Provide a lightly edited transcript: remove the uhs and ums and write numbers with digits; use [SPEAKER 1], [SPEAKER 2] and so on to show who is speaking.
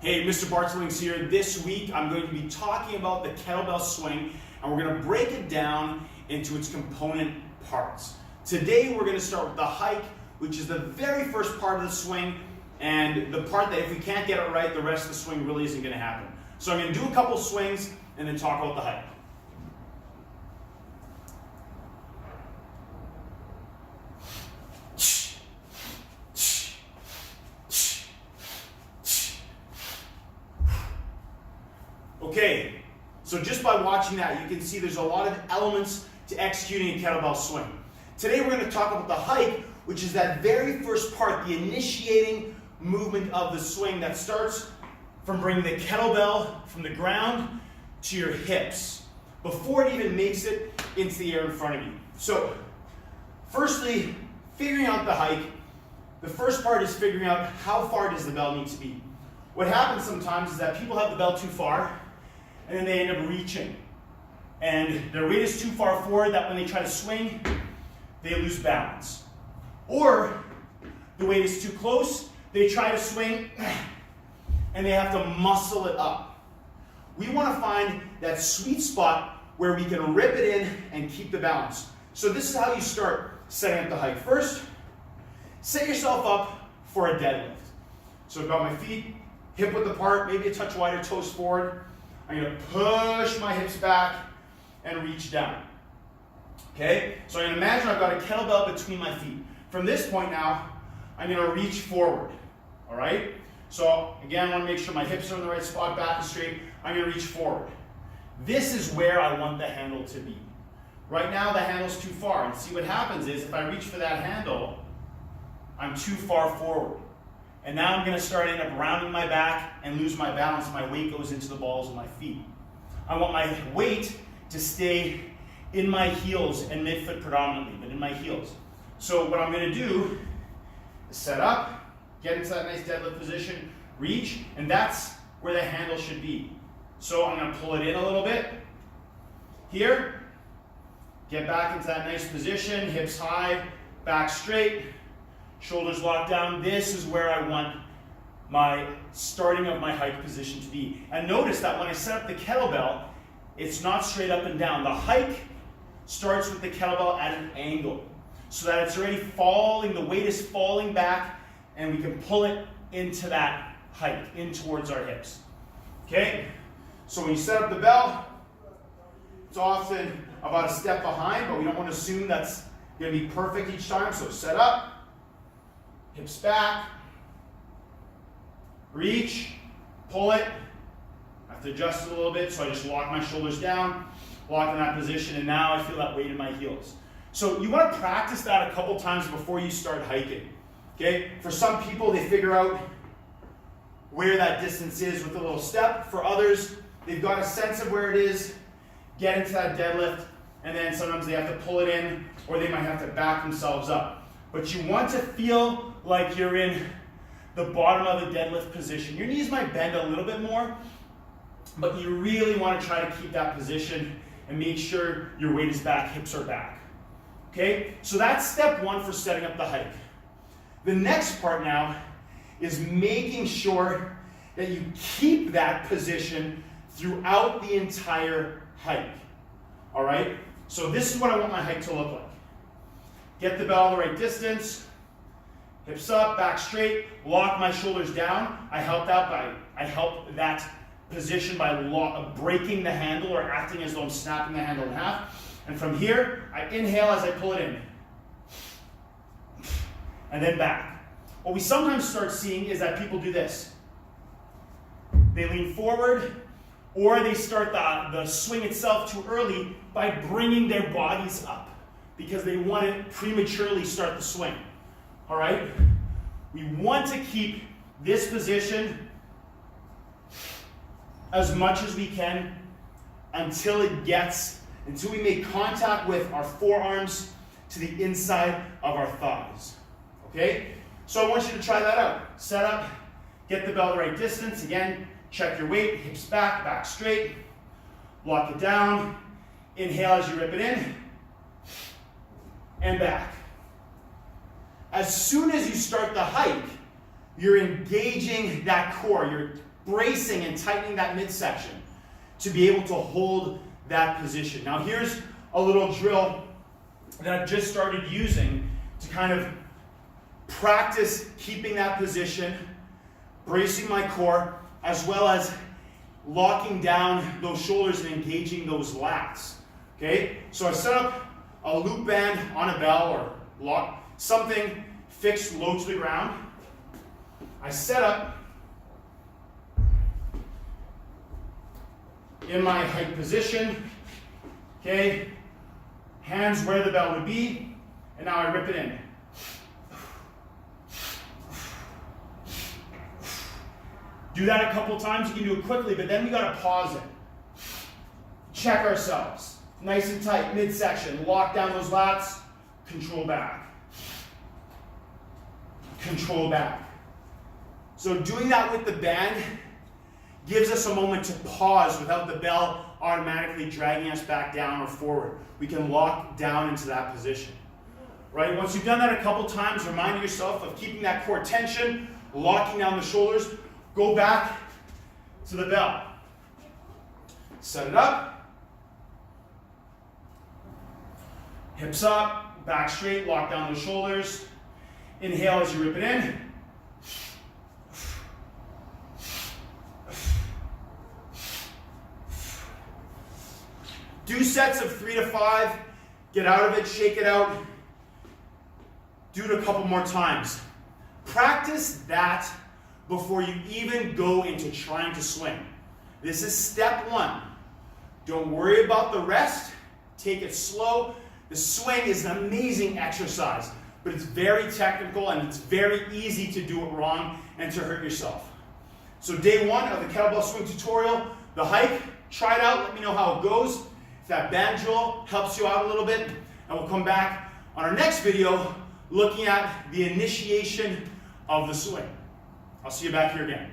[SPEAKER 1] Hey, Mr. Bartlings here. This week I'm going to be talking about the kettlebell swing, and we're going to break it down into its component parts. Today we're going to start with the hike, which is the very first part of the swing, and the part that if we can't get it right, the rest of the swing really isn't going to happen. So I'm going to do a couple swings and then talk about the hike. Okay, so just by watching that, you can see there's a lot of elements to executing a kettlebell swing. Today we're going to talk about the hike, which is that very first part, the initiating movement of the swing that starts from bringing the kettlebell from the ground to your hips before it even makes it into the air in front of you. So, firstly, figuring out the hike, the first part is figuring out how far does the bell need to be. What happens sometimes is that people have the bell too far, and then they end up reaching. And their weight is too far forward that when they try to swing, they lose balance. Or the weight is too close, they try to swing, and they have to muscle it up. We want to find that sweet spot where we can rip it in and keep the balance. So this is how you start setting up the hike. First, set yourself up for a deadlift. So I've got my feet hip width apart, maybe a touch wider, toes forward. I'm going to push my hips back and reach down. Okay? So I'm going to imagine I've got a kettlebell between my feet. From this point now, I'm going to reach forward. All right? So again, I want to make sure my hips are in the right spot, back is straight. I'm going to reach forward. This is where I want the handle to be. Right now, the handle's too far. And see what happens is if I reach for that handle, I'm too far forward. And now I'm going to start end up rounding my back and lose my balance. My weight goes into the balls of my feet. I want my weight to stay in my heels and midfoot predominantly, but in my heels. So what I'm going to do is set up, get into that nice deadlift position, reach, and that's where the handle should be. So I'm going to pull it in a little bit. Here, get back into that nice position, hips high, back straight. Shoulders locked down. This is where I want my starting of my hike position to be. And notice that when I set up the kettlebell, it's not straight up and down. The hike starts with the kettlebell at an angle so that it's already falling, the weight is falling back, and we can pull it into that hike, in towards our hips. Okay? So when you set up the bell, it's often about a step behind, but we don't want to assume that's going to be perfect each time. So set up. Hips back, reach, pull it. I have to adjust it a little bit, so I just lock my shoulders down, lock in that position, and now I feel that weight in my heels. So you want to practice that a couple times before you start hiking. Okay? For some people, they figure out where that distance is with a little step. For others, they've got a sense of where it is, get into that deadlift, and then sometimes they have to pull it in, or they might have to back themselves up. But you want to feel like you're in the bottom of the deadlift position. Your knees might bend a little bit more, but you really want to try to keep that position and make sure your weight is back, hips are back. Okay? So that's step one for setting up the hike. The next part now is making sure that you keep that position throughout the entire hike. All right? So this is what I want my hike to look like. Get the bell the right distance, hips up, back straight, lock my shoulders down. I help that position by breaking the handle or acting as though I'm snapping the handle in half. And from here, I inhale as I pull it in. And then back. What we sometimes start seeing is that people do this. They lean forward, or they start the swing itself too early by bringing their bodies up, because they want to prematurely start the swing. All right? We want to keep this position as much as we can until we make contact with our forearms to the inside of our thighs. Okay? So I want you to try that out. Set up, get the bell the right distance. Again, check your weight, hips back, back straight. Lock it down. Inhale as you rip it in. And back. As soon as you start the hike, you're engaging that core. You're bracing and tightening that midsection to be able to hold that position. Now here's a little drill that I've just started using to kind of practice keeping that position, bracing my core, as well as locking down those shoulders and engaging those lats. Okay, so I set up a loop band on a bell or lock something fixed low to the ground. I set up in my hike position. Okay, hands where the bell would be, and now I rip it in. Do that a couple times. You can do it quickly, but then we got to pause it. Check ourselves. Nice and tight, midsection. Lock down those lats. Control back. Control back. So doing that with the band gives us a moment to pause without the bell automatically dragging us back down or forward. We can lock down into that position. Right? Once you've done that a couple times, remind yourself of keeping that core tension, locking down the shoulders. Go back to the bell. Set it up. Hips up, back straight, lock down the shoulders. Inhale as you rip it in. Do sets of 3 to 5. Get out of it, shake it out. Do it a couple more times. Practice that before you even go into trying to swing. This is step 1. Don't worry about the rest. Take it slow. The swing is an amazing exercise, but it's very technical and it's very easy to do it wrong and to hurt yourself. So day 1 of the kettlebell swing tutorial, the hike, try it out, let me know how it goes. If that band drill helps you out a little bit, and we'll come back on our next video looking at the initiation of the swing. I'll see you back here again.